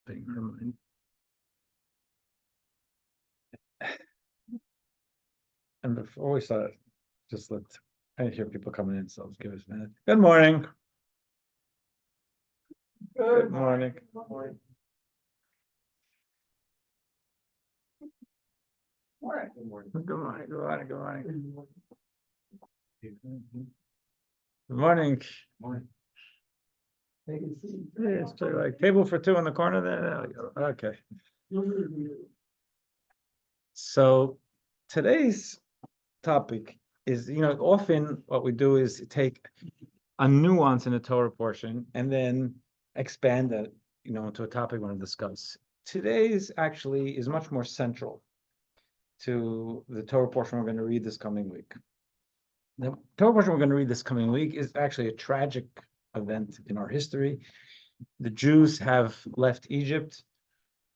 being reminded. And before we start, just I hear people coming in, so let's give us a minute. Good morning. Good morning. Good morning. Good morning. Good morning. Good morning. Good morning. Good morning. Morning. Yes, like table for two in the corner there. There we go. Okay. So today's topic is, often what we do is take a nuance in a Torah portion and then expand that, into a topic we want to discuss. Today's actually is much more central to the Torah portion we're going to read this coming week. The Torah portion we're going to read this coming week is actually a tragic event in our history. The Jews have left Egypt.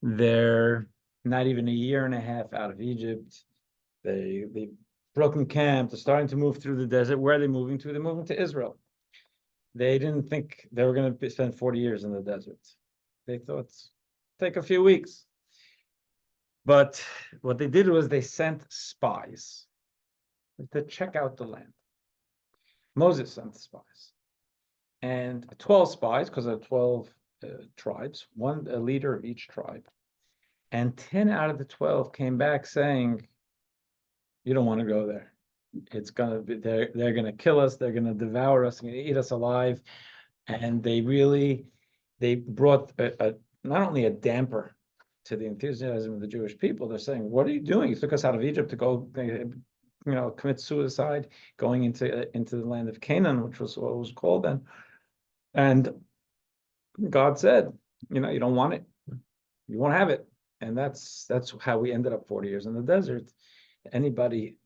They're not even a year and a half out of Egypt. They've broken camp. They're starting to move through the desert. Where are they moving to? They're moving to Israel. They didn't think they were going to spend 40 years in the desert. They thought, take a few weeks. But what they did was they sent spies to check out the land. Moses sent spies. And 12 spies, because there are 12 tribes, a leader of each tribe. And 10 out of the 12 came back saying, you don't want to go there. It's gonna be they're gonna kill us, they're gonna devour us, they're gonna eat us alive. And they brought not only a damper to the enthusiasm of the Jewish people. They're saying, what are you doing? You took us out of Egypt to go commit suicide, going into the land of Canaan, which was what it was called then. And God said, you don't want it, you won't have it. And that's how we ended up 40 years in the desert. Anybody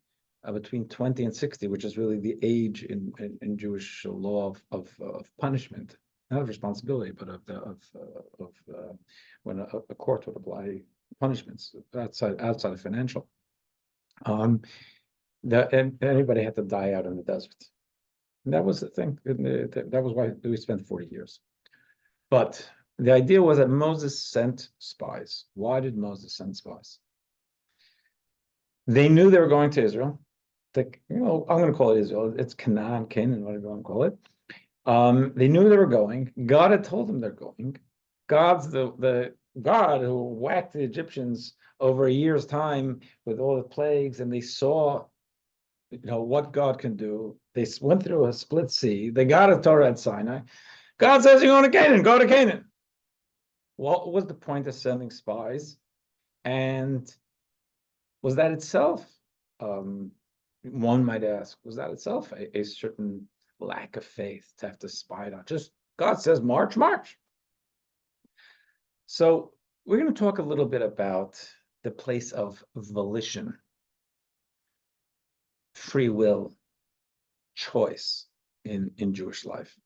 between 20 and 60, which is really the age in Jewish law of punishment, not of responsibility, but of when a court would apply punishments outside of financial. That anybody had to die out in the desert. And that was the thing. That was why we spent 40 years. But the idea was that Moses sent spies. Why did Moses send spies? They knew they were going to Israel. I'm going to call it Israel. It's Canaan, whatever you want to call it. They knew they were going. God had told them they're going. God's the God who whacked the Egyptians over a year's time with all the plagues, and they saw, what God can do. They went through a split sea. They got a Torah at Sinai. God says, you're going to Canaan. Go to Canaan. What was the point of sending spies? And was that itself, one might ask, was that itself a certain lack of faith to have to spy it out? Just God says, march, march. So we're going to talk a little bit about the place of volition, free will, choice in Jewish life.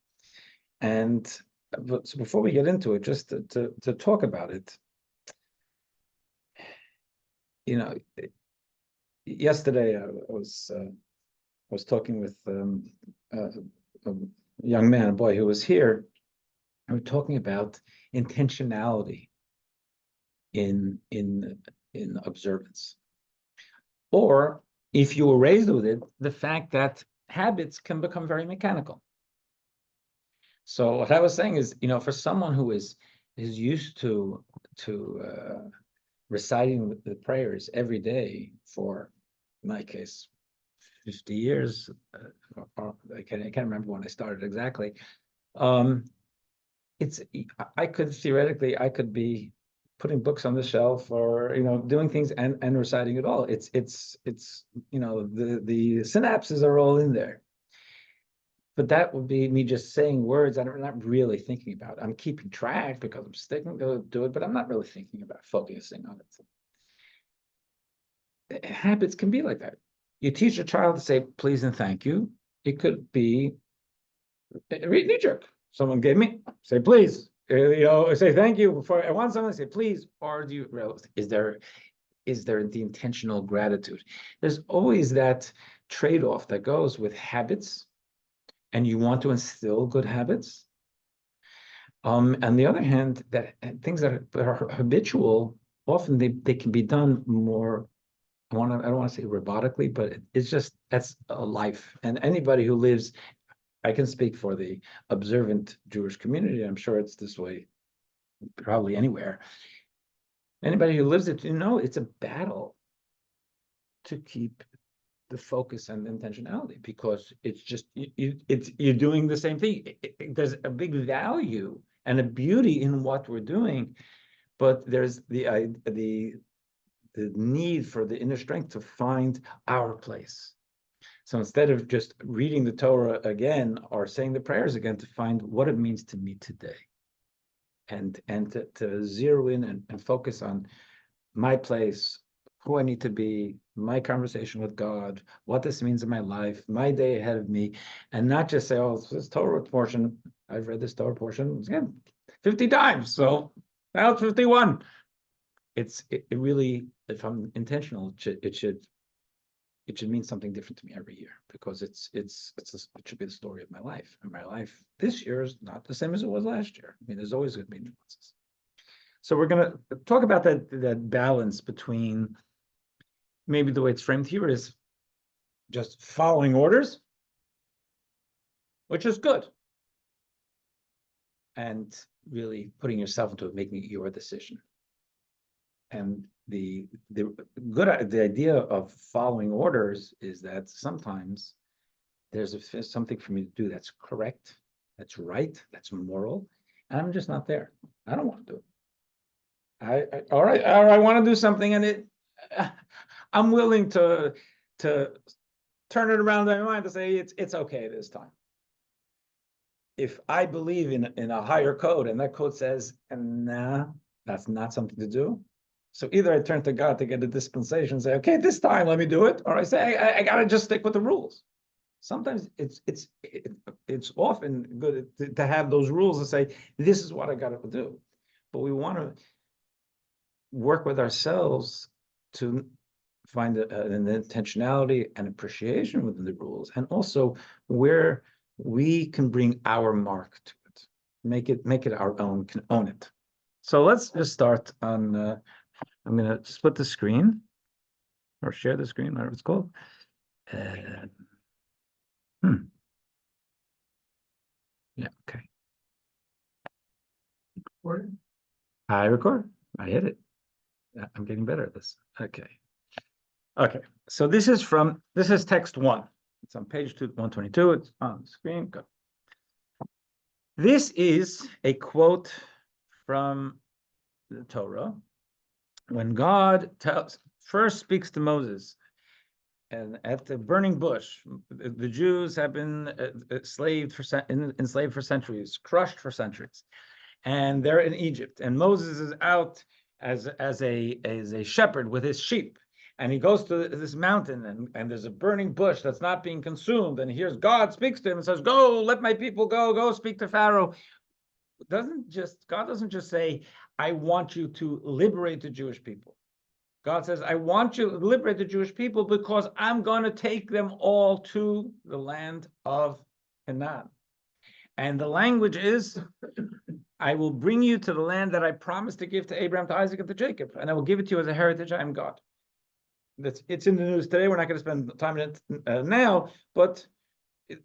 But so before we get into it, just to talk about it, yesterday I was talking with a young man, a boy who was here, and we're talking about intentionality in observance, or if you were raised with it, the fact that habits can become very mechanical. So what I was saying is, for someone who is used to reciting the prayers every day for, in my case, 50 years, I can't remember when I started exactly. I could be putting books on the shelf, or doing things and reciting it all. It's the synapses are all in there. But that would be me just saying words I'm not really thinking about. I'm keeping track because I'm sticking to it, but I'm not really thinking about focusing on it. Habits can be like that. You teach a child to say please and thank you. It could be knee jerk. Someone gave me, say please. Say thank you before I want something. Say please. Or do you realize, is there the intentional gratitude? There's always that trade-off that goes with habits. And you want to instill good habits, On the other hand, that things that are habitual, often they can be done more. I don't want to say robotically, but it's just that's a life. And anybody who lives, I can speak for the observant Jewish community. I'm sure it's this way probably anywhere. Anybody who lives it, it's a battle to keep the focus and the intentionality, because it's just you're doing the same thing. There's a big value and a beauty in what we're doing, but there's the need for the inner strength to find our place. So instead of just reading the Torah again or saying the prayers again, to find what it means to me today, and to zero in and focus on my place, who I need to be, my conversation with God, what this means in my life, my day ahead of me, and not just say, oh, it's this Torah portion. I've read this Torah portion again 50 times, so now it's 51. It really, if I'm intentional, it should mean something different to me every year, because it should be the story of my life. And my life this year is not the same as it was last year. I mean, there's always going to be nuances. So we're going to talk about that balance between, maybe the way it's framed here is just following orders, which is good, and really putting yourself into it, making it your decision. And the idea of following orders is that sometimes there's something for me to do that's correct, that's right, that's moral, and I'm just not there. I don't want to do it. All right, or I want to do something, and I'm willing to turn it around in my mind to say it's okay this time. If I believe in a higher code, and that code says, nah, that's not something to do. So either I turn to God to get a dispensation and say, okay, this time let me do it, or I say I gotta just stick with the rules. Sometimes it's often good to have those rules and say, this is what I gotta do. But we want to work with ourselves to find an intentionality and appreciation within the rules, and also where we can bring our mark to it, make it our own, can own it. So let's just start on. I'm going to split the screen or share the screen, whatever it's called. Yeah, okay. I record. I hit it. I'm getting better at this. Okay. Okay. So this is text 1. It's on page 122. It's on the screen. Go. This is a quote from the Torah, when God first speaks to Moses, and at the burning bush. The Jews have been enslaved for centuries, crushed for centuries, and they're in Egypt. And Moses is out as a shepherd with his sheep, and he goes to this mountain, and there's a burning bush that's not being consumed, and he hears God speaks to him and says, "Go, let my people go. Go speak to Pharaoh." God doesn't just say, "I want you to liberate the Jewish people." God says, I want you to liberate the Jewish people because I'm going to take them all to the land of Canaan. And the language is, I will bring you to the land that I promised to give to Abraham, to Isaac, and to Jacob, and I will give it to you as a heritage. I am God. It's in the news today. We're not going to spend time in it now, but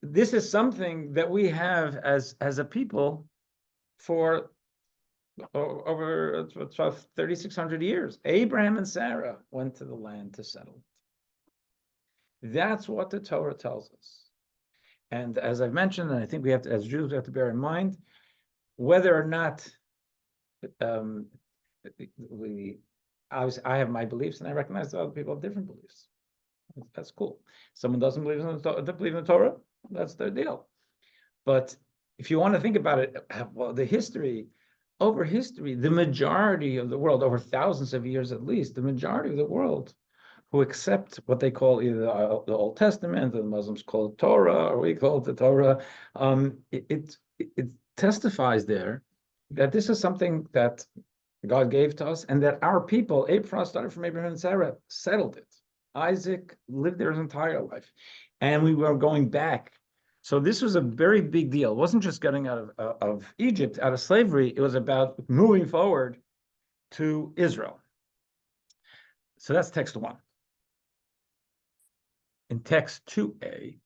this is something that we have as a people for over 3,600 years. Abraham and Sarah went to the land to settle. That's what the Torah tells us. And as I've mentioned, and I think we have to, as Jews, we have to bear in mind, whether or not I have my beliefs, and I recognize that other people have different beliefs. That's cool. Someone doesn't believe in the Torah, that's their deal. But if you want to think about it, well, over history, the majority of the world, over thousands of years at least, the majority of the world who accept what they call either the Old Testament, or the Muslims call it Torah, or we call it the Torah, it testifies there that this is something that God gave to us, and that our people, Abraham started from Abraham and Sarah, settled it. Isaac lived there his entire life. And we were going back So this was a very big deal. It wasn't just getting out of Egypt, out of slavery. It was about moving forward to Israel. So that's text 1. In text 2a,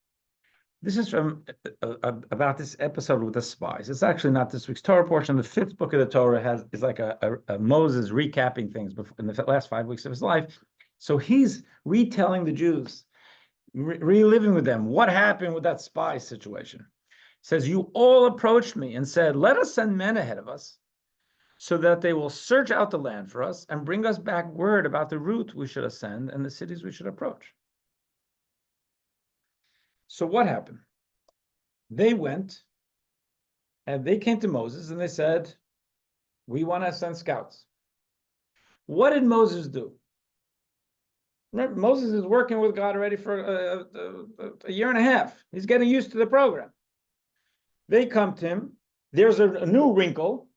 this is from about this episode with the spies. It's actually not this week's Torah portion. The 5th book of the Torah is like a Moses recapping things in the last 5 weeks of his life. So he's retelling the Jews, reliving with them what happened with that spy situation. It says, you all approached me and said, let us send men ahead of us so that they will search out the land for us and bring us back word about the route we should ascend and the cities we should approach. So what happened? They went and they came to Moses and they said, we want to send scouts. What did Moses do? Remember, Moses is working with God already for a year and a half. He's getting used to the program. They come to him. There's a new wrinkle.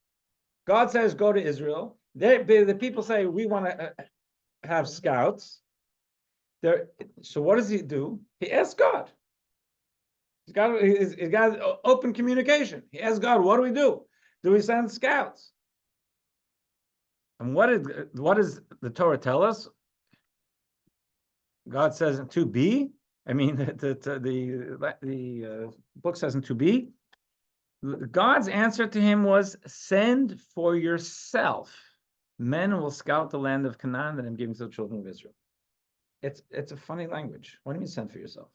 God says, go to Israel. The people say, we want to have scouts. So what does he do? He asks God. He's got open communication. He asks God, what do we do? Do we send scouts? And what does the Torah tell us? God says in 2b, I mean, the book says in 2b, God's answer to him was, send for yourself. Men will scout the land of Canaan that I'm giving to the children of Israel. It's a funny language. What do you mean send for yourself?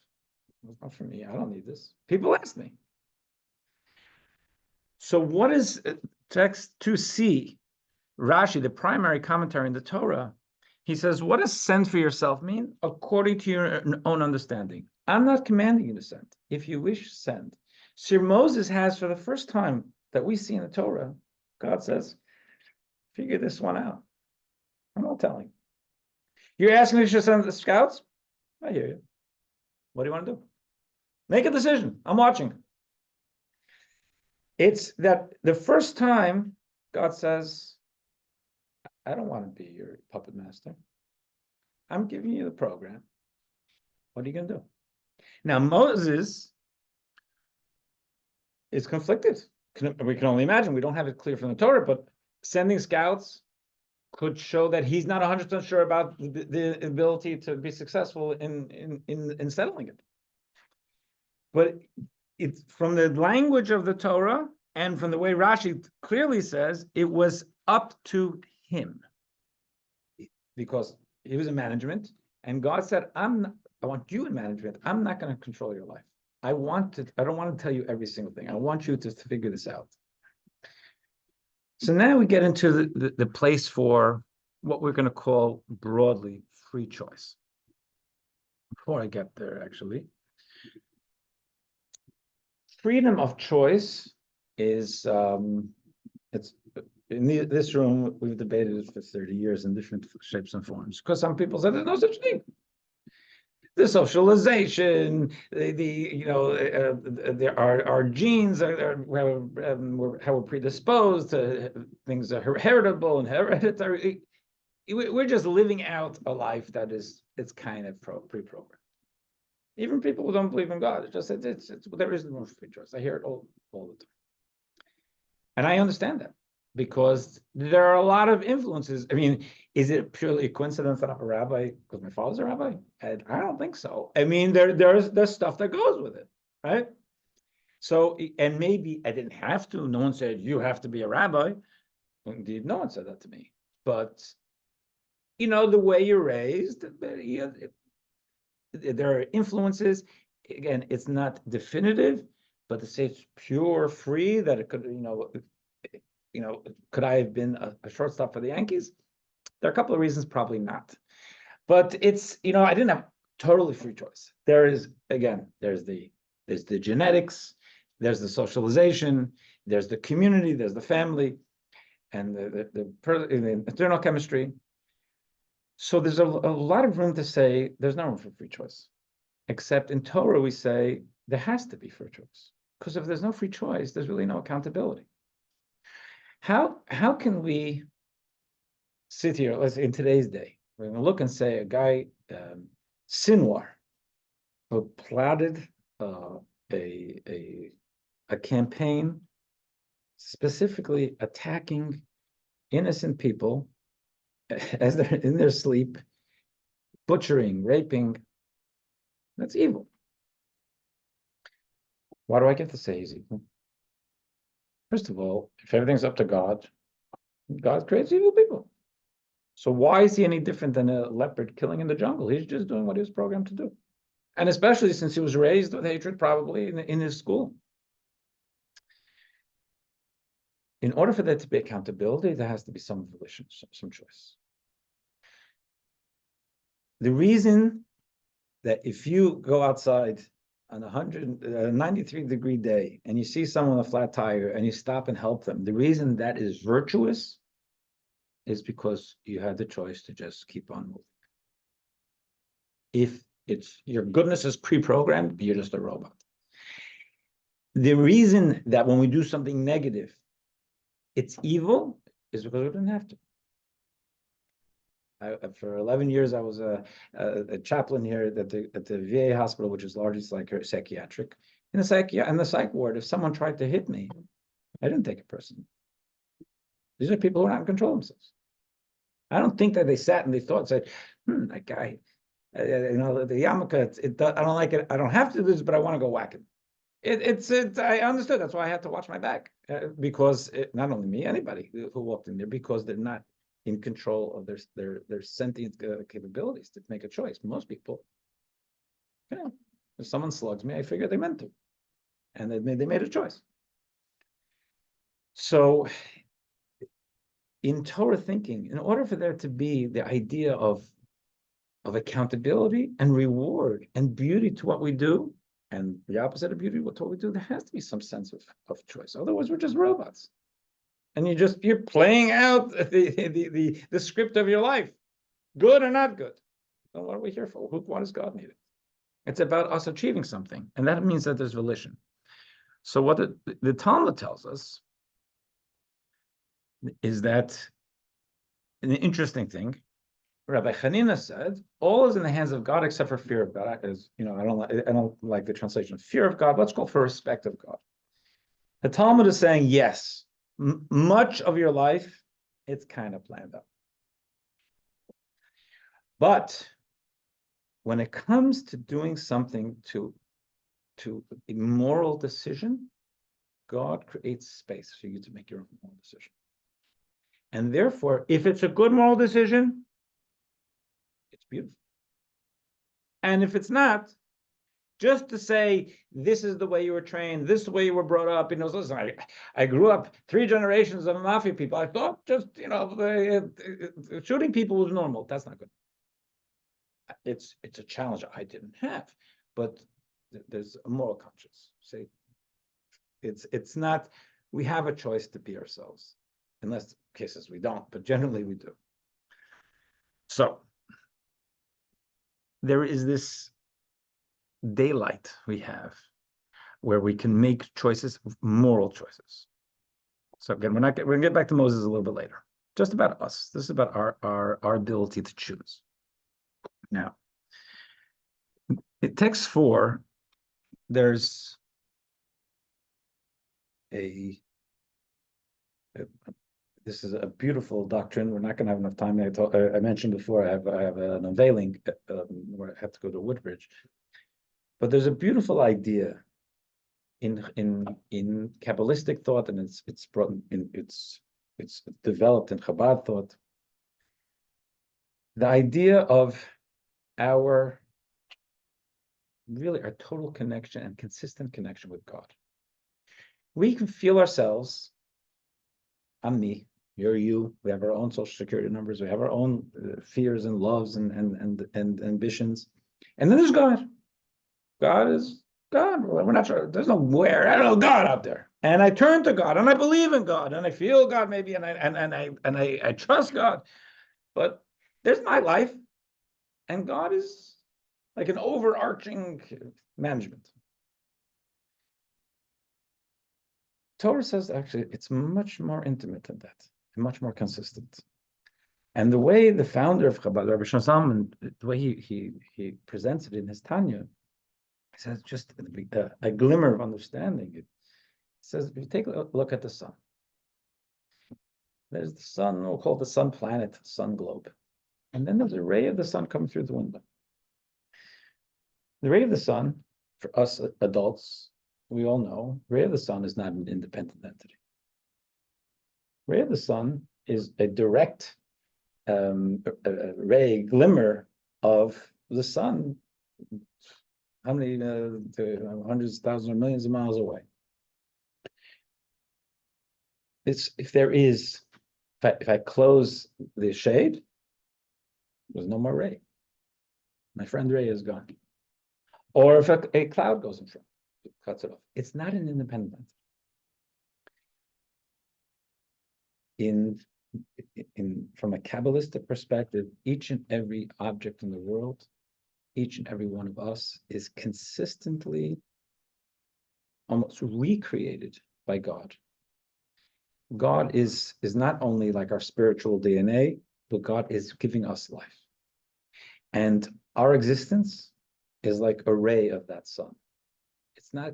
It's not for me. I don't need this. People ask me. So what is text 2c? Rashi, the primary commentary in the Torah, he says, what does send for yourself mean? According to your own understanding. I'm not commanding you to send. If you wish, send. So Moses has, for the first time that we see in the Torah, God says, figure this one out. I'm not telling. You're asking me to send the scouts? I hear you. What do you want to do? Make a decision. I'm watching. It's that the first time God says, I don't want to be your puppet master. I'm giving you the program. What are you going to do? Now, Moses is conflicted. We can only imagine. We don't have it clear from the Torah, but sending scouts could show that he's not 100% sure about the ability to be successful in settling it. But it's from the language of the Torah and from the way Rashi clearly says, it was up to him. Because he was in management, and God said, I want you in management. I'm not going to control your life. I don't want to tell you every single thing. I want you to figure this out. So now we get into the place for what we're going to call broadly free choice. Before I get there, actually, freedom of choice is, it's in this room, we've debated it for 30 years in different shapes and forms, because some people say there's no such thing. The socialization, there are our genes, how we're predisposed to things that are heritable and hereditary. We're just living out a life that it's kind of pre-programmed. Even people who don't believe in God, there is no free choice. I hear it all the time, and I understand that. Because there are a lot of influences. I mean, is it purely a coincidence that I'm a rabbi because my father's a rabbi? I don't think so. I mean, there's stuff that goes with it, right? So, and maybe I didn't have to. No one said, you have to be a rabbi. Indeed, no one said that to me. But, the way you're raised, there are influences. Again, it's not definitive, but to say it's pure, free, that it could, could I have been a shortstop for the Yankees? There are a couple of reasons, probably not. But it's, I didn't have totally free choice. There's the genetics, there's the socialization, there's the community, there's the family, and the internal chemistry. So there's a lot of room to say there's no room for free choice. Except in Torah, we say there has to be free choice. Because if there's no free choice, there's really no accountability. How can we sit here, let's say in today's day, we're going to look and say a guy, Sinwar, who plotted a campaign specifically attacking innocent people as they're in their sleep, butchering, raping. That's evil. Why do I get to say he's evil? First of all, if everything's up to God, God creates evil people. So why is he any different than a leopard killing in the jungle? He's just doing what he was programmed to do. And especially since he was raised with hatred, probably in his school. In order for there to be accountability, there has to be some volition, some choice. The reason that if you go outside on a 93-degree day and you see someone with a flat tire and you stop and help them, the reason that is virtuous is because you had the choice to just keep on moving. If it's your goodness is pre-programmed, you're just a robot. The reason that when we do something negative, it's evil is because we didn't have to. For 11 years, I was a chaplain here at the VA hospital, which is largely psychiatric. In the psych ward, if someone tried to hit me, I didn't take it personally. These are people who are not in control of themselves. I don't think that they sat and they thought, said, that guy, the yarmulke, I don't like it. I don't have to do this, but I want to go whack him. I understood. That's why I had to watch my back because not only me, anybody who walked in there, because they're not in control of their sentient capabilities to make a choice. Most people, if someone slugs me, I figure they meant to, and they made a choice. So, in Torah thinking, in order for there to be the idea of accountability and reward and beauty to what we do, and the opposite of beauty to what we do, there has to be some sense of choice. Otherwise, we're just robots. And you're playing out the script of your life, good or not good. So what are we here for? Why does God need it? It's about us achieving something, and that means that there's volition. So what the Talmud tells us is that an interesting thing. Rabbi Hanina said, all is in the hands of God except for fear of God. As I don't like the translation. Fear of God. Let's go for respect of God. The Talmud is saying yes. Much of your life, it's kind of planned out. But when it comes to doing something to a moral decision, God creates space for you to make your own moral decision. And therefore, if it's a good moral decision, it's beautiful. And if it's not, just to say, this is the way you were trained, this is the way you were brought up. Listen, I grew up 3 generations of mafia people. I thought just, shooting people was normal. That's not good. It's a challenge I didn't have, but there's a moral conscience. See, it's not, we have a choice to be ourselves. In less cases we don't, but generally we do. So there is this daylight we have where we can make choices, moral choices. So again, we're going to get back to Moses a little bit later. Just about us. This is about our ability to choose. Now, in text 4, there's this is a beautiful doctrine. We're not going to have enough time. I mentioned before, I have an unveiling where I have to go to Woodbridge. But there's a beautiful idea in Kabbalistic thought, and it's brought in, it's developed in Chabad thought. The idea of our total connection and consistent connection with God. We can feel ourselves. I'm me. You're you. We have our own social security numbers. We have our own fears and loves and ambitions. And then there's God. God is God. We're not sure. There's no where. I don't know God out there. And I turn to God, and I believe in God, and I feel God maybe, and I trust God. But there's my life, and God is like an overarching management. Torah says actually it's much more intimate than that, and much more consistent. And the way the founder of Chabad, Rabbi Shazam, and the way he presents it in his Tanya, It says just a glimmer of understanding. It says, if you take a look at the sun, there's the sun, we'll call it the sun planet, sun globe. And then there's a ray of the sun coming through the window. The ray of the sun, for us adults, we all know, ray of the sun is not an independent entity. Ray of the sun is a direct ray, glimmer of the sun, how many, hundreds, thousands, or millions of miles away. If there is, if I close the shade, there's no more ray. My friend Ray is gone. Or if a cloud goes in front, it cuts it off. It's not an independent entity. From a Kabbalistic perspective, each and every object in the world, each and every one of us is consistently almost recreated by God. God is not only like our spiritual DNA, but God is giving us life. And our existence is like a ray of that sun. It's not,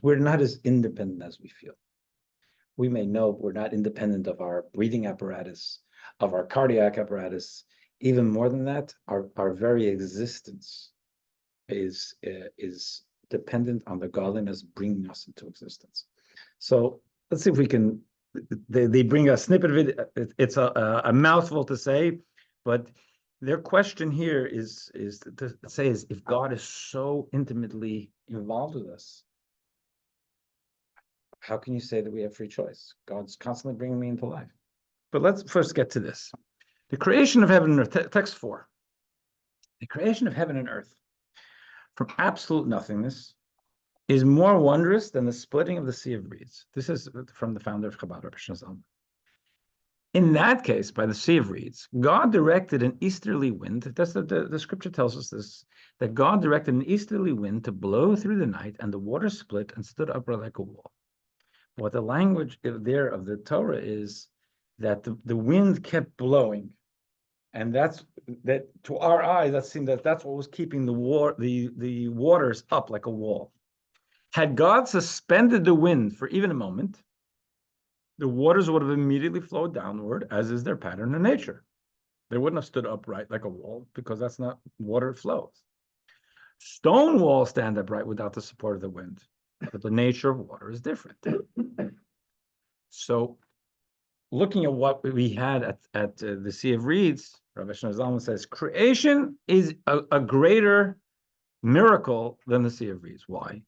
we're not as independent as we feel. We may know we're not independent of our breathing apparatus, of our cardiac apparatus. Even more than that, our very existence is dependent on the godliness bringing us into existence. So let's see if we can, they bring a snippet of it. It's a mouthful to say, but their question here is to say is, if God is so intimately involved with us, how can you say that we have free choice? God's constantly bringing me into life. But let's first get to this. The creation of heaven and earth, text 4. The creation of heaven and earth from absolute nothingness is more wondrous than the splitting of the sea of reeds. This is from the founder of Chabad, Rabbi Shazam. In that case, by the sea of reeds, God directed an easterly wind. That's the scripture tells us this, that God directed an easterly wind to blow through the night, and the water split and stood upright like a wall. What the language there of the Torah is that the wind kept blowing, and that to our eyes that seemed that's what was keeping the waters up like a wall. Had God suspended the wind for even a moment, the waters would have immediately flowed downward, as is their pattern in nature. They wouldn't have stood upright like a wall, because that's not water flows. Stone walls stand upright without the support of the wind, but the nature of water is different. So, looking at what we had at the Sea of Reeds, Rabbi Zalman says creation is a greater miracle than the Sea of Reeds. Why?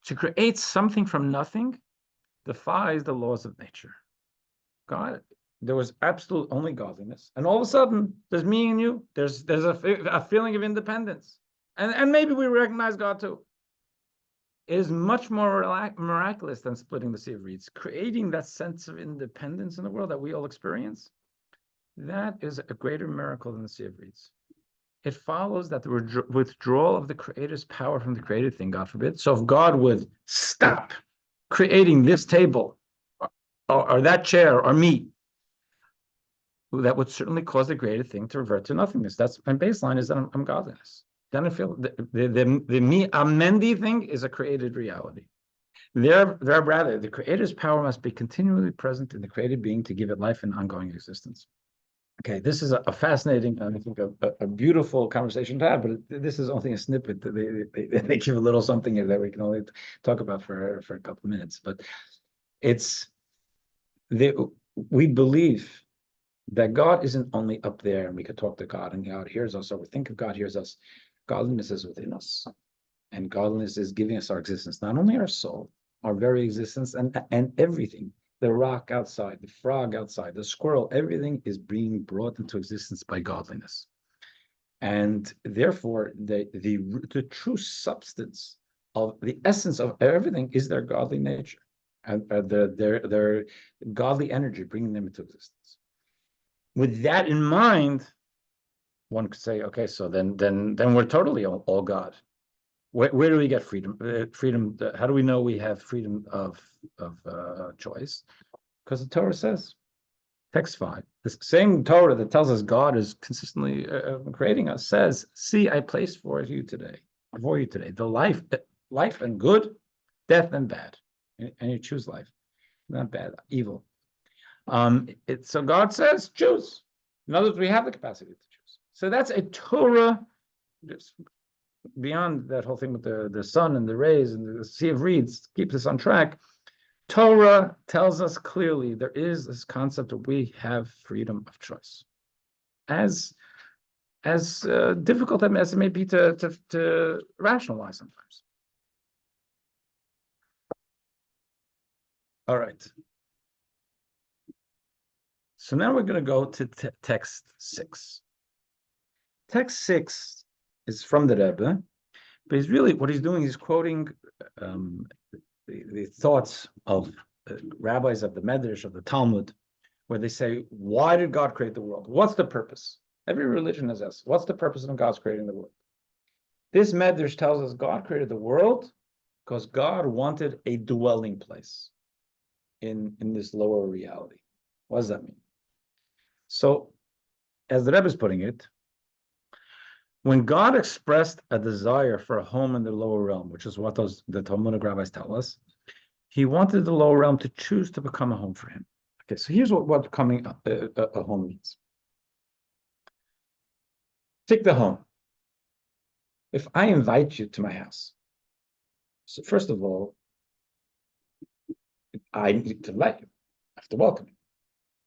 To create something from nothing defies the laws of nature. God, there was absolute only godliness, and all of a sudden, there's me and you. There's a feeling of independence, and maybe we recognize God too. It is much more miraculous than splitting the Sea of Reeds, creating that sense of independence in the world that we all experience. That is a greater miracle than the Sea of Reeds. It follows that the withdrawal of the Creator's power from the created thing, God forbid. So if God would stop creating this table or that chair or me, that would certainly cause the created thing to revert to nothingness. That's my baseline, is that I'm godliness. Then I feel the me, a Mendy thing is a created reality. There rather, the Creator's power must be continually present in the created being to give it life and ongoing existence. Okay, this is a fascinating, I think, a beautiful conversation to have, but this is only a snippet. They give a little something here that we can only talk about for a couple of minutes. But we believe that God isn't only up there and we could talk to God and God hears us, or we think of God hears us. Godliness is within us, and godliness is giving us our existence, not only our soul, our very existence, and everything. The rock outside, the frog outside, the squirrel, everything is being brought into existence by godliness. And therefore, the true substance of the essence of everything is their godly nature, and their godly energy bringing them into existence. With that in mind, one could say, okay, so then we're totally all God. Where do we get freedom? Freedom. How do we know we have freedom of choice? Because the Torah says, text 5, the same Torah that tells us God is consistently creating us says, "See, I placed for you today for you today. The life and good, death and bad. And you choose life, not bad, evil. So God says, choose. In other words, we have the capacity to choose. So that's a Torah, just beyond that whole thing with the sun and the rays and the sea of reeds, keeps us on track. Torah tells us clearly there is this concept that we have freedom of choice. As difficult as it may be to rationalize sometimes. All right. So now we're going to go to text 6. Text 6 is from the Rebbe, but he's really, what he's doing, he's quoting the thoughts of rabbis of the Medrash, of the Talmud, where they say, why did God create the world? What's the purpose? Every religion has asked, what's the purpose of God's creating the world? This Medrash tells us God created the world because God wanted a dwelling place in this lower reality. What does that mean? So, as the Rebbe is putting it, when God expressed a desire for a home in the lower realm, which is what the Talmudic rabbis tell us, he wanted the lower realm to choose to become a home for him. Okay, so here's what becoming a home means. Take the home. If I invite you to my house, so first of all, I need to let you. I have to welcome you.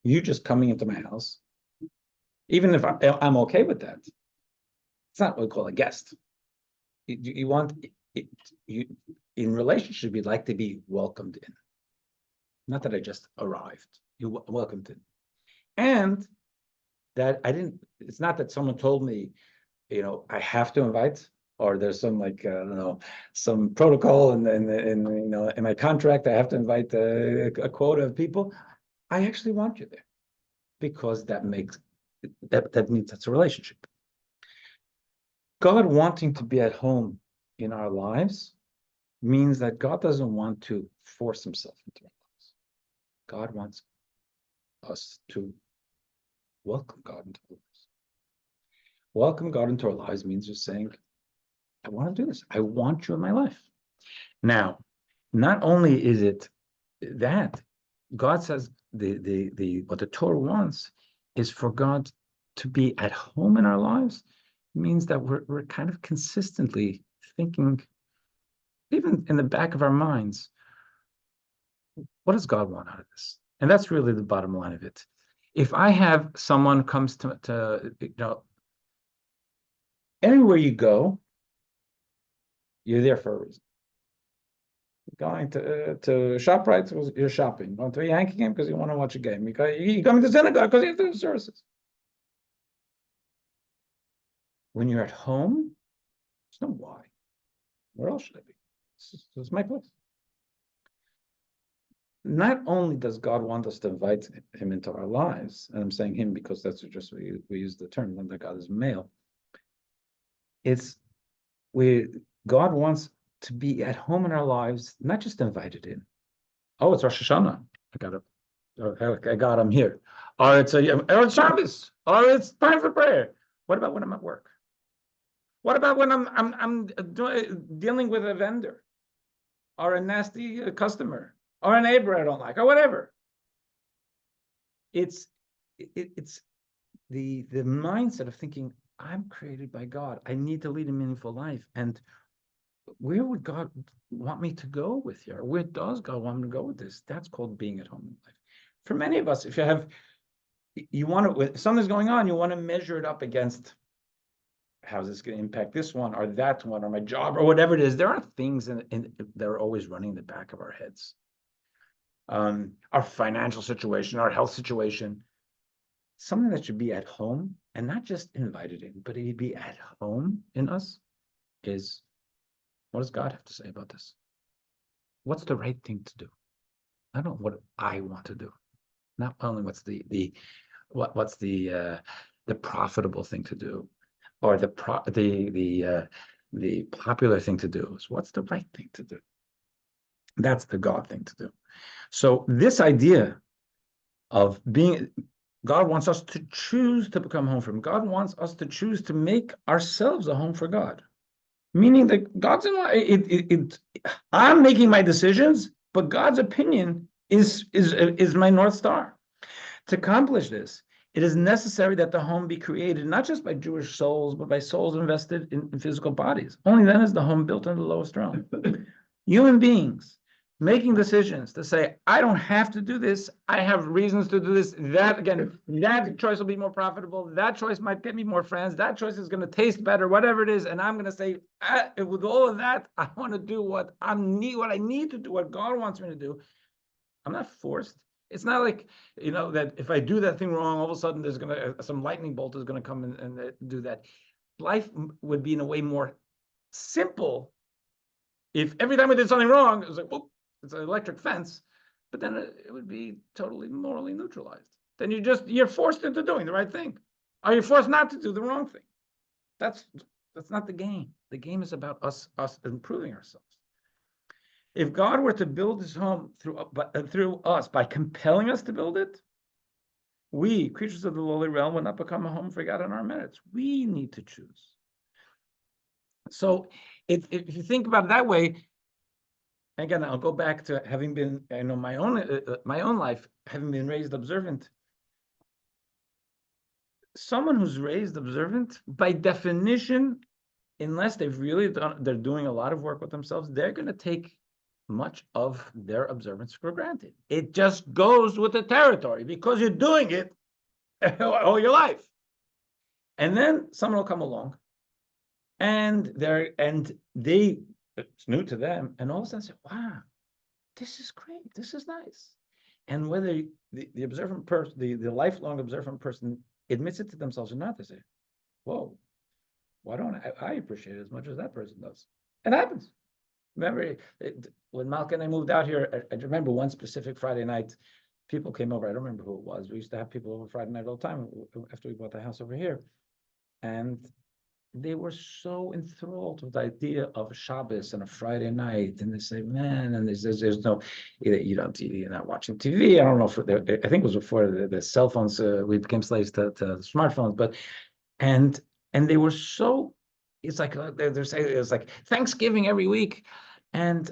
You just coming into my house, even if I'm okay with that, it's not what we call a guest. You want it, you in relationship, you'd like to be welcomed in. Not that I just arrived. You welcomed in, and that I didn't. It's not that someone told me, I have to invite, or there's some I don't know, some protocol in my contract I have to invite a quota of people. I actually want you there because that means that's a relationship. God wanting to be at home in our lives means that God doesn't want to force himself into our lives. God wants us to welcome God into our lives. Welcome God into our lives means just saying, I want to do this. I want you in my life. Now, not only is it that God says what the Torah wants is for God to be at home in our lives, means that we're kind of consistently thinking, even in the back of our minds, what does God want out of this? And that's really the bottom line of it. If I have someone comes to anywhere you go, you're there for a reason. Going to ShopRite, you're shopping. Going to a Yankee game because you want to watch a game. You're coming to synagogue because you have to do services. When you're at home, there's no why. Where else should I be? This is my place. Not only does God want us to invite him into our lives, and I'm saying him because that's just we use the term, not that God is male. It's God wants to be at home in our lives, not just invited in. Oh, it's Rosh Hashanah. I got him here. Or it's Shabbos. Or it's time for prayer. What about when I'm at work? What about when I'm dealing with a vendor, or a nasty customer, or a neighbor I don't like, or whatever? It's the mindset of thinking, I'm created by God. I need to lead a meaningful life. And where would God want me to go with here? Where does God want me to go with this? That's called being at home in life. For many of us, if you want to, if something's going on, you want to measure it up against how's this going to impact this one or that one or my job or whatever it is. There are things that are always running in the back of our heads. Our financial situation, our health situation, something that should be at home and not just invited in, but it'd be at home in us is, what does God have to say about this? What's the right thing to do? I don't know what I want to do. Not only what's the profitable thing to do, or the popular thing to do. Is what's the right thing to do? That's the God thing to do. So this idea of being, God wants us to choose to become home for him. God wants us to choose to make ourselves a home for God. Meaning that God's in I'm making my decisions, but God's opinion is my North Star. To accomplish this, it is necessary that the home be created not just by Jewish souls, but by souls invested in physical bodies. Only then is the home built on the lowest realm. Human beings making decisions to say, I don't have to do this. I have reasons to do this. That, again, that choice will be more profitable. That choice might get me more friends. That choice is going to taste better, whatever it is. And I'm going to say, with all of that, I want to do what I need to do, what God wants me to do. I'm not forced. It's not like, that if I do that thing wrong, all of a sudden there's some lightning bolt is going to come and do that. Life would be in a way more simple if every time we did something wrong, it was like, whoop, it's an electric fence, but then it would be totally morally neutralized. Then you're forced into doing the right thing. Are you forced not to do the wrong thing? That's not the game. The game is about us improving ourselves. If God were to build his home through us by compelling us to build it, we, creatures of the lowly realm, would not become a home for God on our merits. We need to choose. So if you think about it that way, again, I'll go back to having been, my own life, having been raised observant. Someone who's raised observant, by definition, unless they're doing a lot of work with themselves, they're going to take much of their observance for granted. It just goes with the territory because you're doing it all your life. And then someone will come along and it's new to them, and all of a sudden say, wow, this is great, this is nice. And whether the observant person, the lifelong observant person admits it to themselves or not, they say, whoa, why don't I appreciate it as much as that person does? It happens. Remember, when Malka and I moved out here, I remember one specific Friday night, people came over. I don't remember who it was. We used to have people over Friday night all the time after we bought the house over here. And they were so enthralled with the idea of Shabbos and a Friday night. And they say, man, and there's no, you're not watching TV. I don't know if I think it was before the cell phones, we became slaves to smartphones, but, and they were so, it's like, they're saying, it's like Thanksgiving every week. And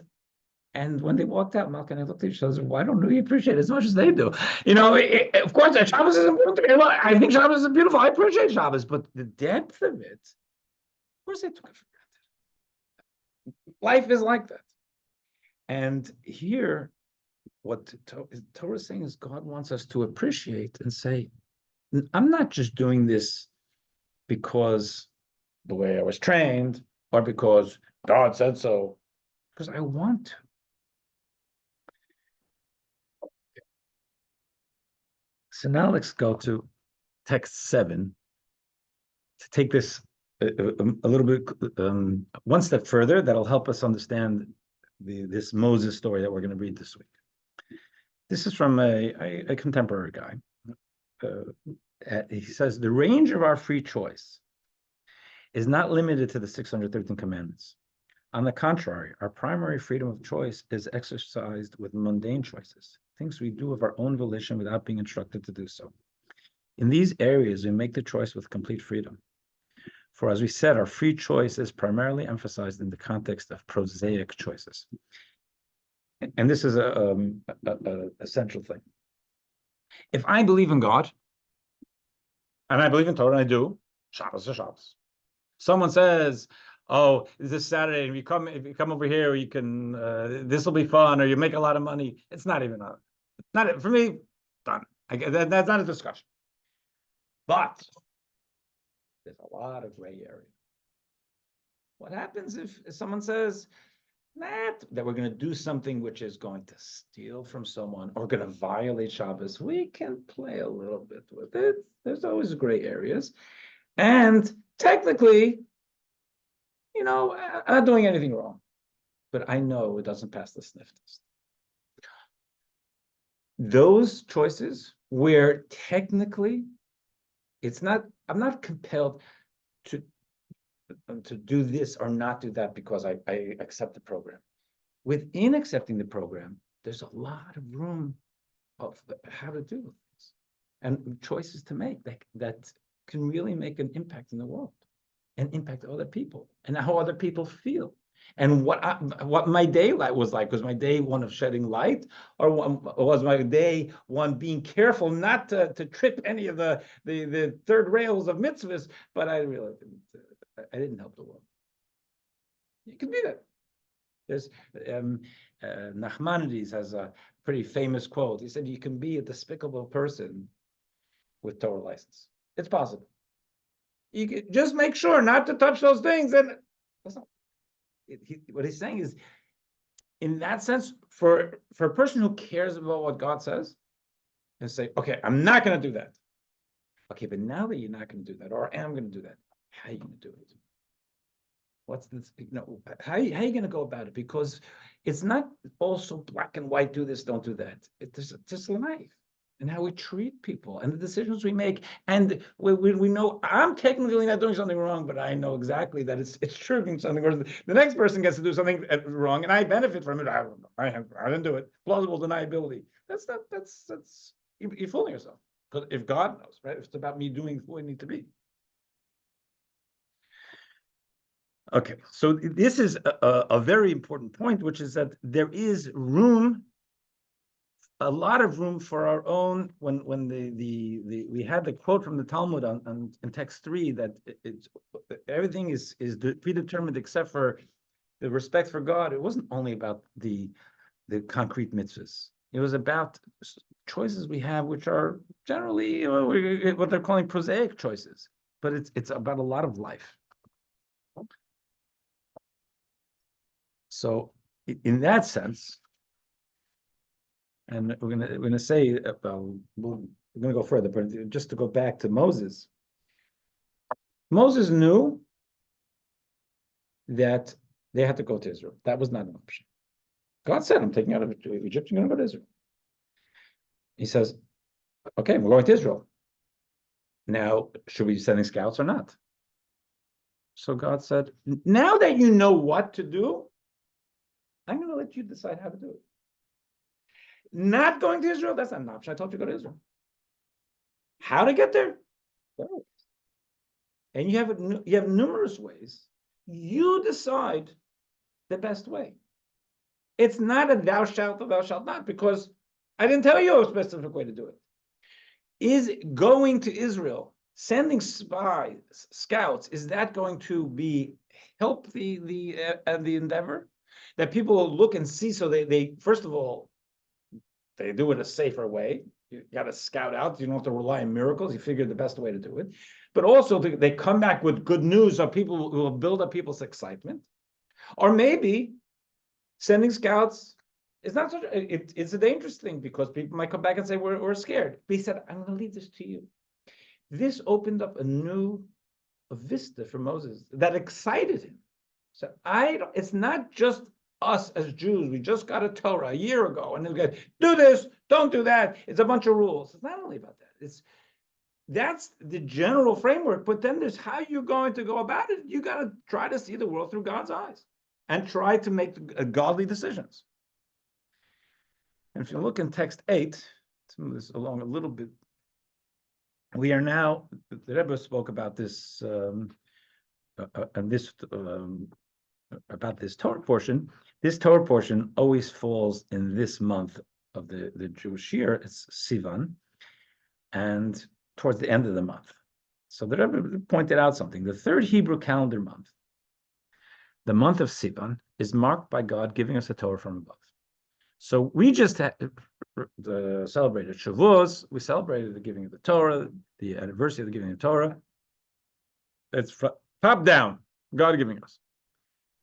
when they walked out, Malka and I looked at each other and said, why don't we appreciate it as much as they do? Of course, Shabbos is important to me. I think Shabbos is beautiful. I appreciate Shabbos, but the depth of it, of course, they took it for granted. Life is like that. And here, what Torah is saying is God wants us to appreciate and say, I'm not just doing this because the way I was trained or because God said so, because I want to. So now let's go to text 7 to take this a little bit one step further. That'll help us understand this Moses story that we're going to read this week. This is from a contemporary guy. He says, the range of our free choice is not limited to the 613 commandments. On the contrary, our primary freedom of choice is exercised with mundane choices, things we do of our own volition without being instructed to do so. In these areas, we make the choice with complete freedom. For as we said, our free choice is primarily emphasized in the context of prosaic choices. And this is a central thing. If I believe in God, and I believe in Torah, and I do, Shabbos is Shabbos. Someone says, oh, this Saturday, if you come over here, you can, this will be fun, or you make a lot of money. It's not even for me, done. That's not a discussion. But there's a lot of gray area. What happens if someone says that we're going to do something which is going to steal from someone or going to violate Shabbos? We can play a little bit with it. There's always gray areas. And technically, I'm not doing anything wrong, but I know it doesn't pass the sniff test. Those choices where technically I'm not compelled to do this or not do that because I accept the program. Within accepting the program, there's a lot of room of how to do things and choices to make that can really make an impact in the world. and impact other people and how other people feel. And what my day was like. Was my day one of shedding light, or was my day one being careful not to trip any of the third rails of mitzvahs? But I really didn't help the world. You can be that. There's Nachmanides has a pretty famous quote. He said, "You can be a despicable person with Torah license. It's possible. You can just make sure not to touch those things." And that's not, what he's saying is, in that sense, for a person who cares about what God says, and say, "Okay, I'm not going to do that." Okay, but now that you're not going to do that, or I am going to do that, how are you going to do it? What's this? How are you going to go about it? Because it's not also black and white. Do this, don't do that. It's just life and how we treat people and the decisions we make. And we know I'm technically not doing something wrong, but I know exactly that it's triggering something. Whereas the next person gets to do something wrong, and I benefit from it. I didn't do it. Plausible deniability. That's you're fooling yourself. Because if God knows, right? If it's about me doing who I need to be. Okay, so this is a very important point, which is that there is room, a lot of room for our own. When we had the quote from the Talmud in text 3 that everything is predetermined except for the respect for God. It wasn't only about the concrete mitzvahs. It was about choices we have, which are generally what they're calling prosaic choices, but it's about a lot of life. So in that sense, and we're gonna say we're gonna go further, but just to go back to Moses. Moses knew that they had to go to Israel. That was not an option. God said, "I'm taking you out of Egypt. You're going to go to Israel." He says, "Okay, we're going to Israel. Now, should we be sending scouts or not?" So God said, "Now that you know what to do, I'm going to let you decide how to do it. Not going to Israel, that's not an option. I told you to go to Israel. How to get there? Go. And you have numerous ways. You decide the best way. It's not a thou shalt or thou shalt not, because I didn't tell you a specific way to do it. Is going to Israel, sending spies, scouts, is that going to help the endeavor? That people will look and see, so they first of all, they do it a safer way. You got to scout out. You don't have to rely on miracles. You figure the best way to do it. But also they come back with good news, so people will build up people's excitement. Or maybe sending scouts is not such it's a dangerous thing, because people might come back and say, we're scared. But he said, "I'm going to leave this to you." This opened up a vista for Moses that excited him. So it's not just us as Jews. We just got a Torah a year ago, and then we go, do this, don't do that. It's a bunch of rules. It's not only about that. That's the general framework, but then there's how you're going to go about it. You got to try to see the world through God's eyes and try to make godly decisions. And if you look in text 8, to move this along a little bit, we are now, the Rebbe spoke about this, about this Torah portion. This Torah portion always falls in this month of the Jewish year. It's Sivan, and towards the end of the month. So the Rebbe pointed out something. The third Hebrew calendar month, the month of Sivan, is marked by God giving us a Torah from above. So we just celebrated Shavuos. We celebrated the giving of the Torah, the anniversary of the giving of the Torah. It's top down, God giving us.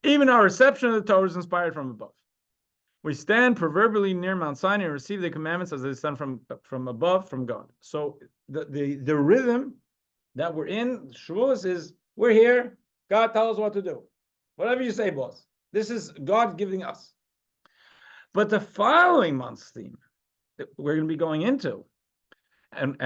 Even our reception of the Torah is inspired from above. We stand proverbially near Mount Sinai and receive the commandments as they descend from above, from God. So the rhythm that we're in, Shavuos, is we're here, God tells us what to do. Whatever you say, boss. This is God giving us. But the following month's theme that we're going to be going into, and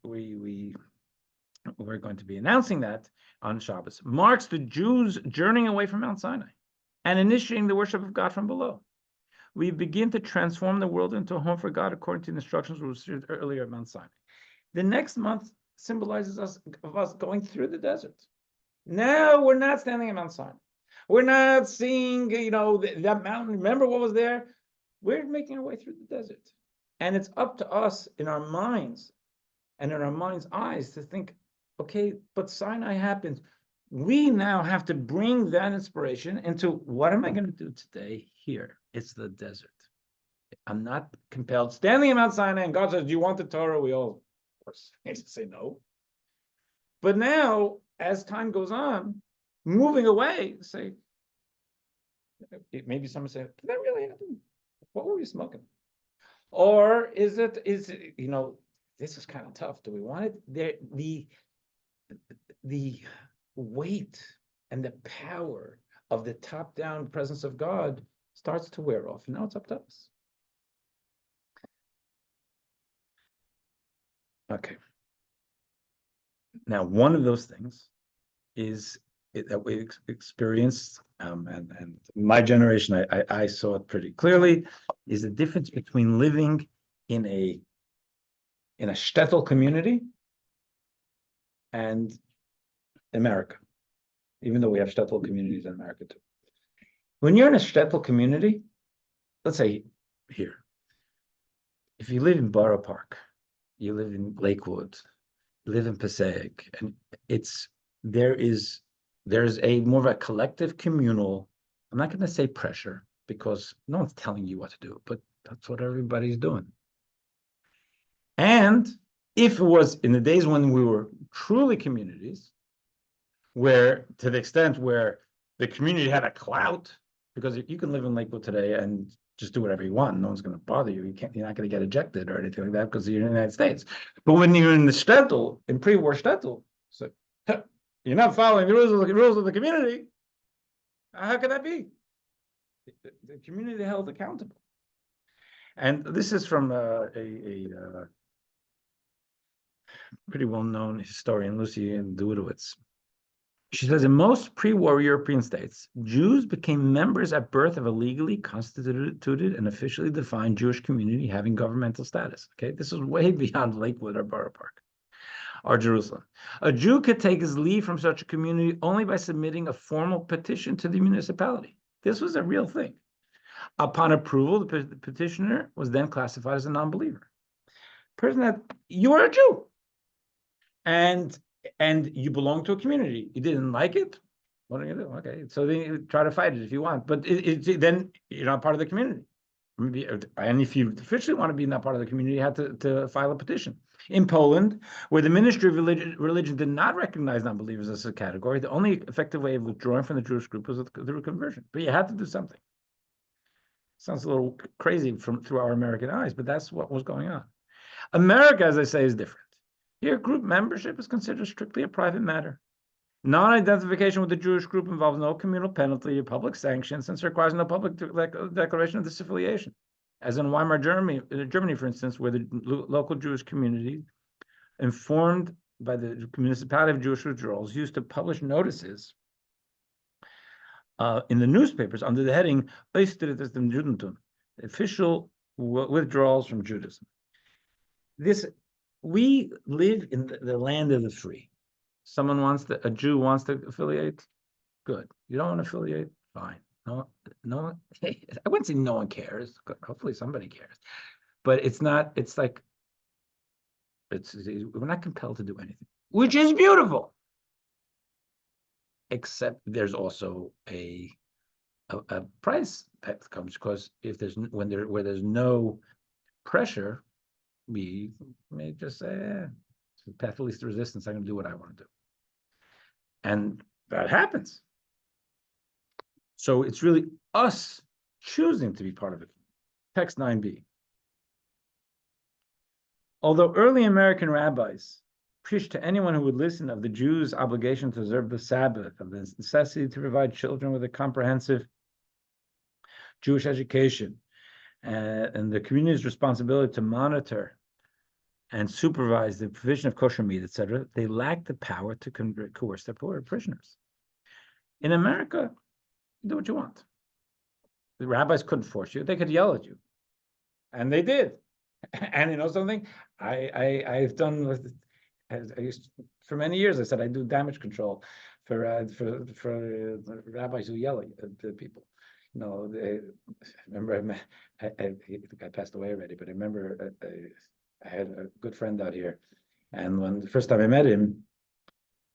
we're going to be announcing that on Shabbos, marks the Jews journeying away from Mount Sinai and initiating the worship of God from below. We begin to transform the world into a home for God according to the instructions we received earlier at Mount Sinai. The next month symbolizes us going through the desert. Now we're not standing at Mount Sinai. We're not seeing, that mountain. Remember what was there? We're making our way through the desert. And it's up to us in our minds and in our mind's eyes to think, okay, but Sinai happens. We now have to bring that inspiration into what am I going to do today here? It's the desert. I'm not compelled. Standing in Mount Sinai and God says, do you want the Torah? We all, of course, say no. But now, as time goes on, moving away, say, maybe someone say, did that really happen? What were we smoking? Or is it, this is kind of tough. Do we want it? The weight and the power of the top-down presence of God starts to wear off. Now it's up to us. Okay. Now, one of those things is that we experienced, and my generation, I saw it pretty clearly, is the difference between living in a shtetl community and America, even though we have shtetl communities in America too. When you're in a shtetl community, let's say here, if you live in Borough Park, you live in Lakewood, you live in Passaic, and there's a more of a collective communal, I'm not going to say pressure because no one's telling you what to do, but that's what everybody's doing. And if it was in the days when we were truly communities, where to the extent where the community had a clout, because you can live in Lakewood today and just do whatever you want. No one's going to bother you. You're not going to get ejected or anything like that because you're in the United States. But when you're in the shtetl, in pre-war shtetl, so you're not following the rules of the community. How could that be? The community held accountable. And this is from a pretty well-known historian, Lucy Dudowitz. She says, in most pre-war European states, Jews became members at birth of a legally constituted and officially defined Jewish community having governmental status. Okay, this is way beyond Lakewood or Borough Park or Jerusalem. A Jew could take his leave from such a community only by submitting a formal petition to the municipality. This was a real thing. Upon approval, the petitioner was then classified as a non-believer. Person that you are a Jew, and you belong to a community. You didn't like it, what are you gonna do? Okay, so then you try to fight it if you want, but then you're not part of the community. And if you officially want to be not part of the community, you have to file a petition. In Poland, where the Ministry of Religion did not recognize non-believers as a category, the only effective way of withdrawing from the Jewish group was through conversion. But you had to do something. Sounds a little crazy through our American eyes, but that's what was going on. America, as I say, is different. Here, group membership is considered strictly a private matter. Non-identification with the Jewish group involves no communal penalty or public sanction, since it requires no public declaration of disaffiliation. As in Weimar, Germany, for instance, where the local Jewish community, informed by the municipality of Jewish withdrawals, used to publish notices in the newspapers under the heading "Austritt aus dem Judentum," official withdrawals from Judaism. We live in the land of the free. A Jew wants to affiliate, good. You don't want to affiliate, fine. No, I wouldn't say no one cares. Hopefully somebody cares. But we're not compelled to do anything, which is beautiful. Except there's also a price that comes, because where there's no pressure, we may just say, it's the path of least resistance. I'm going to do what I want to do. And that happens. So it's really us choosing to be part of it. Text 9b. Although early American rabbis preached to anyone who would listen of the Jews' obligation to observe the Sabbath, of the necessity to provide children with a comprehensive Jewish education, and the community's responsibility to monitor and supervise the provision of kosher meat, etc., they lacked the power to coerce their parishioners. In America, you do what you want. The rabbis couldn't force you; they could yell at you, and they did. And you know something, I've done with, for many years. I said I do damage control for rabbis who yell at people. They remember the guy passed away already, but I remember I had a good friend out here, and when the first time I met him,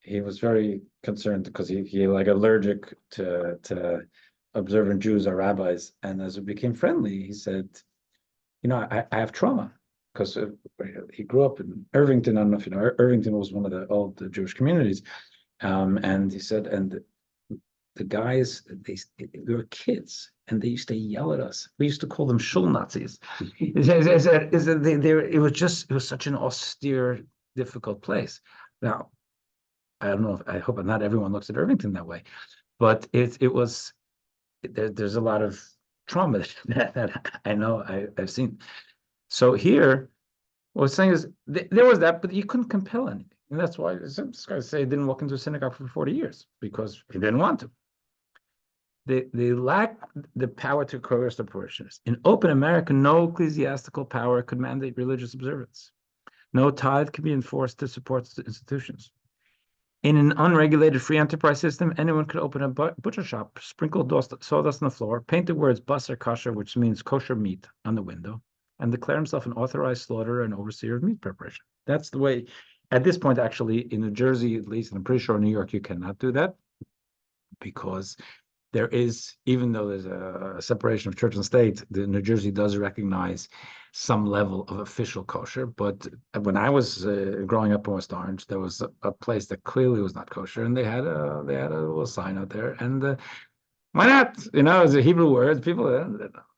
he was very concerned because he like allergic to observant Jews or rabbis, and as we became friendly, he said, I have trauma because he grew up in Irvington. I don't know if you know, Irvington was one of the old Jewish communities. And he said, and the guys, we were kids, and they used to yell at us. We used to call them shul Nazis. It was such an austere, difficult place. Now, I don't know. I hope not everyone looks at Irvington that way, but there's a lot of trauma that I know I've seen. So here, what I was saying is there was that, but you couldn't compel anything. And that's why some guys say he didn't walk into a synagogue for 40 years because he didn't want to. They lack the power to coerce the parishioners. In open America, no ecclesiastical power could mandate religious observance. No tithe could be enforced to support the institutions. In an unregulated free enterprise system, anyone could open a butcher shop, sprinkle sawdust on the floor, paint the words basar kosher, which means kosher meat, on the window, and declare himself an authorized slaughterer and overseer of meat preparation. That's the way, at this point, actually, in New Jersey, at least, and I'm pretty sure in New York, you cannot do that because there is, even though there's a separation of church and state, the New Jersey does recognize some level of official kosher. But when I was growing up in West Orange, there was a place that clearly was not kosher, and they had a little sign out there. And why not? It's a Hebrew word. People,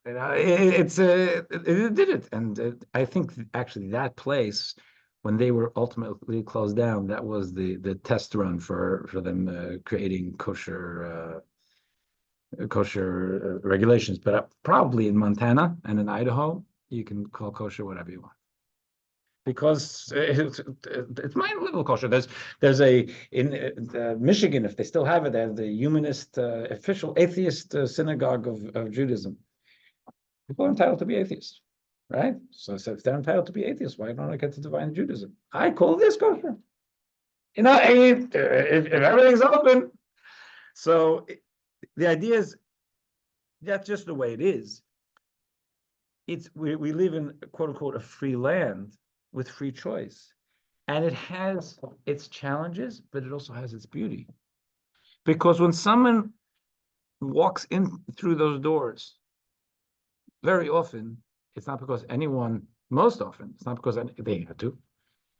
it did it. And I think actually that place, when they were ultimately closed down, that was the test run for them creating kosher regulations. But probably in Montana and in Idaho, you can call kosher whatever you want because it's my little kosher. There's in Michigan, if they still have it, they have the humanist official atheist synagogue of Judaism. People are entitled to be atheists, right? So if they're entitled to be atheists, why don't I get to divine Judaism? I call this kosher. If everything's open. So the idea is that's just the way it is. We live in quote unquote a free land with free choice, and it has its challenges, but it also has its beauty. Because when someone walks in through those doors, very often it's not because most often it's not because they had to.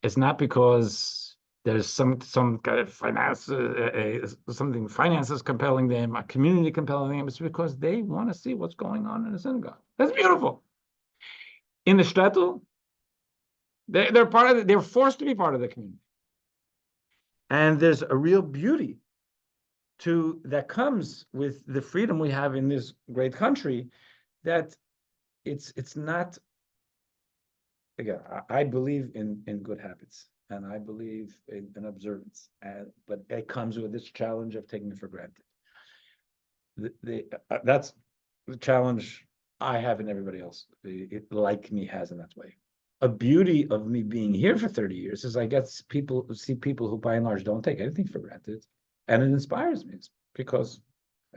It's not because there's some kind of finances compelling them, a community compelling them. It's because they want to see what's going on in the synagogue. That's beautiful. In the shtetl, they're part of they're forced to be part of the community. And there's a real beauty that comes with the freedom we have in this great country, that it's not, again, I believe in good habits. And I believe in observance, but it comes with this challenge of taking it for granted. That's the challenge I have and everybody else like me has in that way. A beauty of me being here for 30 years is I get see people who by and large don't take anything for granted, and it inspires me because,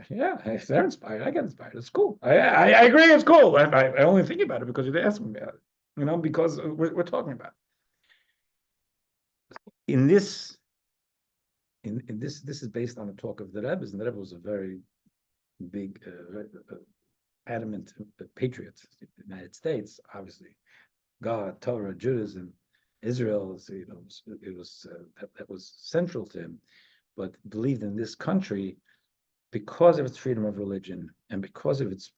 yeah, if they're inspired, I get inspired. It's cool. I agree, it's cool. I only think about it because you asked me about it, because we're talking about it. This is based on a talk of the Rebbe, and the Rebbe was a very big, adamant patriot in the United States. Obviously, God, Torah, Judaism, Israel. That was central to him. But believed in this country because of its freedom of religion and because of its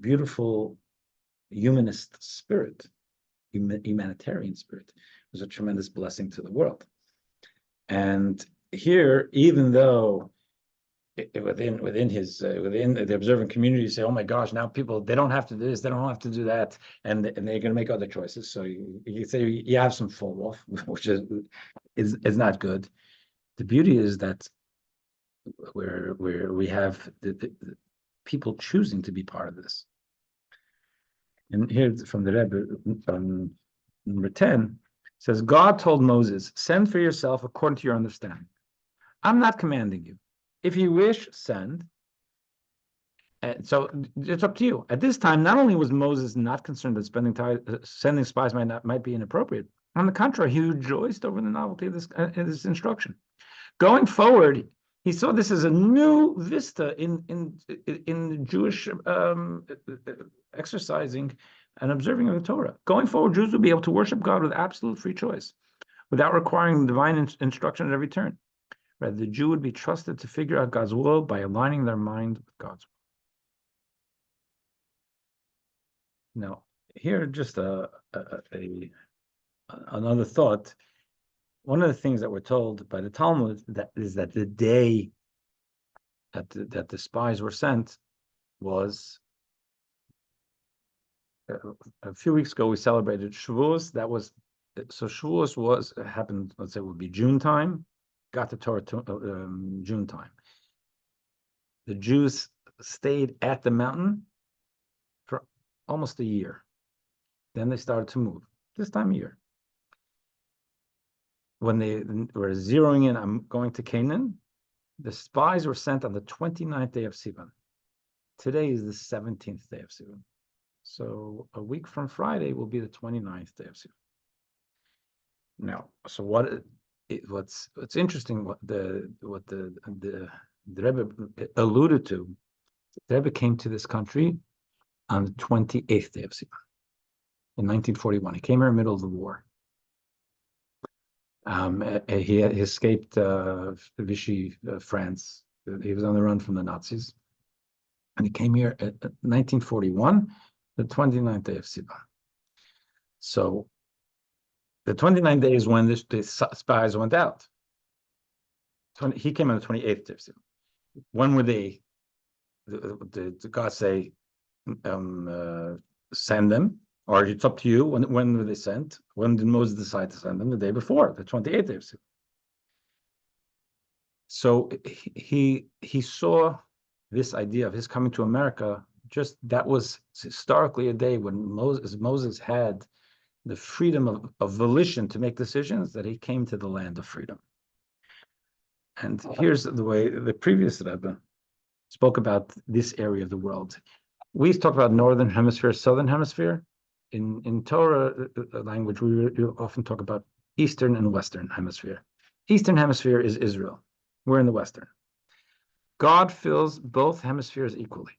beautiful humanist spirit, humanitarian spirit, was a tremendous blessing to the world. And here, even though within the observant community, say, oh my gosh, now people, they don't have to do this, they don't have to do that, and they're going to make other choices. So you say you have some fall off, which is not good. The beauty is that where we have the people choosing to be part of this. And here from the Rebbe, number 10, says, God told Moses, send for yourself according to your understanding. I'm not commanding you. If you wish, send. And so it's up to you. At this time, not only was Moses not concerned that sending spies might be inappropriate. On the contrary, he rejoiced over the novelty of this instruction. Going forward, he saw this as a new vista in Jewish exercising and observing of the Torah. Going forward, Jews will be able to worship God with absolute free choice, without requiring divine instruction at every turn. Rather, the Jew would be trusted to figure out God's will by aligning their mind with God's will. Now, here just another thought. One of the things that we're told by the Talmud is that the day that the spies were sent was a few weeks ago. We celebrated Shavuos. Shavuos happened. Let's say it would be June time. Got the Torah to June time. The Jews stayed at the mountain for almost a year. Then they started to move this time of year. When they were zeroing in, I'm going to Canaan, the spies were sent on the 29th day of Sivan. Today is the 17th day of Sivan. So a week from Friday will be the 29th day of Sivan. Now, so what's interesting, what the Rebbe alluded to, the Rebbe came to this country on the 28th day of Sivan in 1941. He came here in the middle of the war. He escaped Vichy, France. He was on the run from the Nazis. And he came here at 1941, the 29th day of Sivan. So the 29th day is when the spies went out. He came on the 28th day of Sivan. When were they, the God say, send them? Or it's up to you. When were they sent? When did Moses decide to send them? The day before, the 28th day of Sivan. So he saw this idea of his coming to America. Just that was historically a day when Moses had the freedom of volition to make decisions, that he came to the land of freedom. And here's the way the previous Rebbe spoke about this area of the world. We talk about northern hemisphere, southern hemisphere. In Torah language, we often talk about eastern and western hemisphere. Eastern hemisphere is Israel. We're in the western. God fills both hemispheres equally.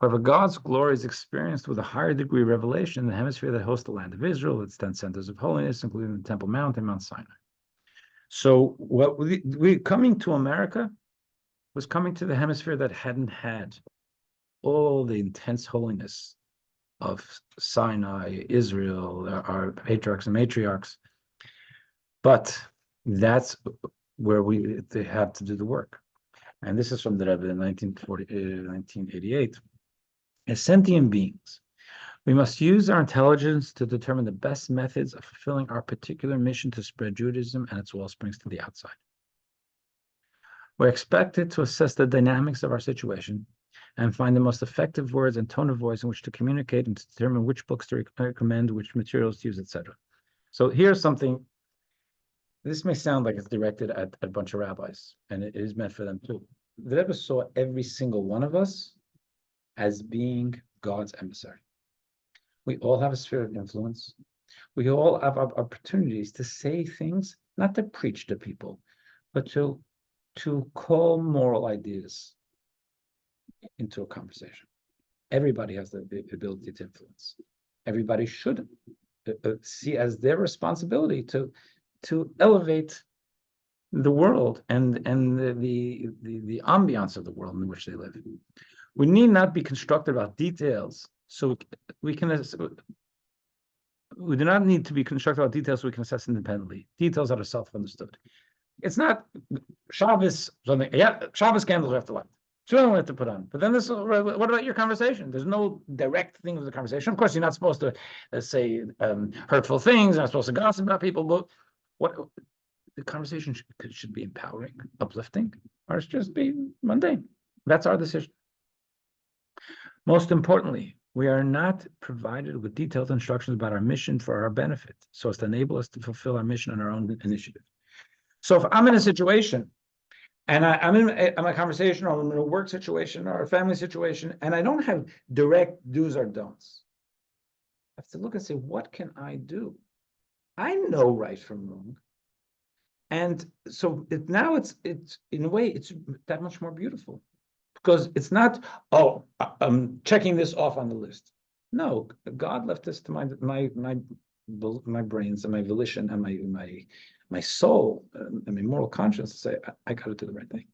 However, God's glory is experienced with a higher degree of revelation in the hemisphere that hosts the land of Israel, its 10 centers of holiness, including the Temple Mount and Mount Sinai. So what we coming to America was coming to the hemisphere that hadn't had all the intense holiness of Sinai, Israel, our patriarchs and matriarchs. But that's where they have to do the work. And this is from the Rebbe in 1988. As sentient beings, we must use our intelligence to determine the best methods of fulfilling our particular mission to spread Judaism and its wellsprings to the outside. We're expected to assess the dynamics of our situation and find the most effective words and tone of voice in which to communicate and to determine which books to recommend, which materials to use, etc. So here's something. This may sound like it's directed at a bunch of rabbis, and it is meant for them too. The Rebbe saw every single one of us as being God's emissary. We all have a sphere of influence. We all have opportunities to say things, not to preach to people, but to call moral ideas into a conversation. Everybody has the ability to influence. Everybody should see as their responsibility to elevate the world and the ambiance of the world in which they live. We need not be constructed about details, so we do not need to be constructed about details so we can assess independently. Details that are self-understood. It's not Shabbos something. Yeah, Shabbos candles we have to light. Sure, we have to put on. But then what about your conversation? There's no direct thing with the conversation. Of course, you're not supposed to say hurtful things. You're not supposed to gossip about people. But what the conversation should be empowering, uplifting, or it's just be mundane. That's our decision. Most importantly, we are not provided with detailed instructions about our mission for our benefit, so as to enable us to fulfill our mission on our own initiative. So if I'm in a situation And I'm in a conversation, or I'm in a work situation or a family situation, and I don't have direct do's or don'ts. I have to look and say, what can I do? I know right from wrong. And so now it's in a way, it's that much more beautiful. Because it's not, oh, I'm checking this off on the list. No, God left this to my brains and my volition and my soul and my moral conscience to say, I got to do the right thing.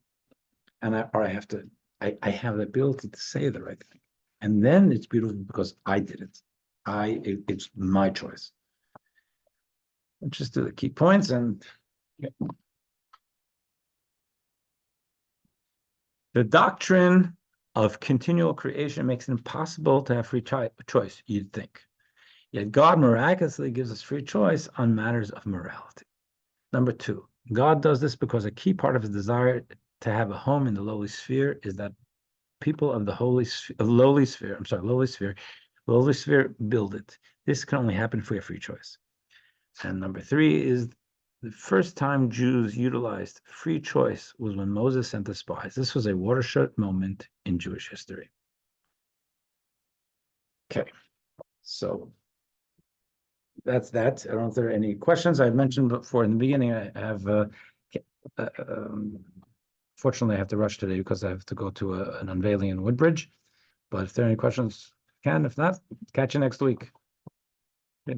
And I have the ability to say the right thing. And then it's beautiful because I did it. It's my choice. Let's just do the key points and the doctrine of continual creation makes it impossible to have free choice, you'd think. Yet God miraculously gives us free choice on matters of morality. Number two, God does this because a key part of his desire to have a home in the lowly sphere is that people of the lowly sphere build it. This can only happen if we have free choice. And number three is the first time Jews utilized free choice was when Moses sent the spies. This was a watershed moment in Jewish history. Okay, so that's that. I don't know if there are any questions. I mentioned before in the beginning, I have, fortunately, I have to rush today because I have to go to an unveiling in Woodbridge. But if there are any questions, I can. If not, catch you next week.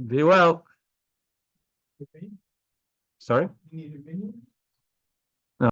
Be well. Sorry?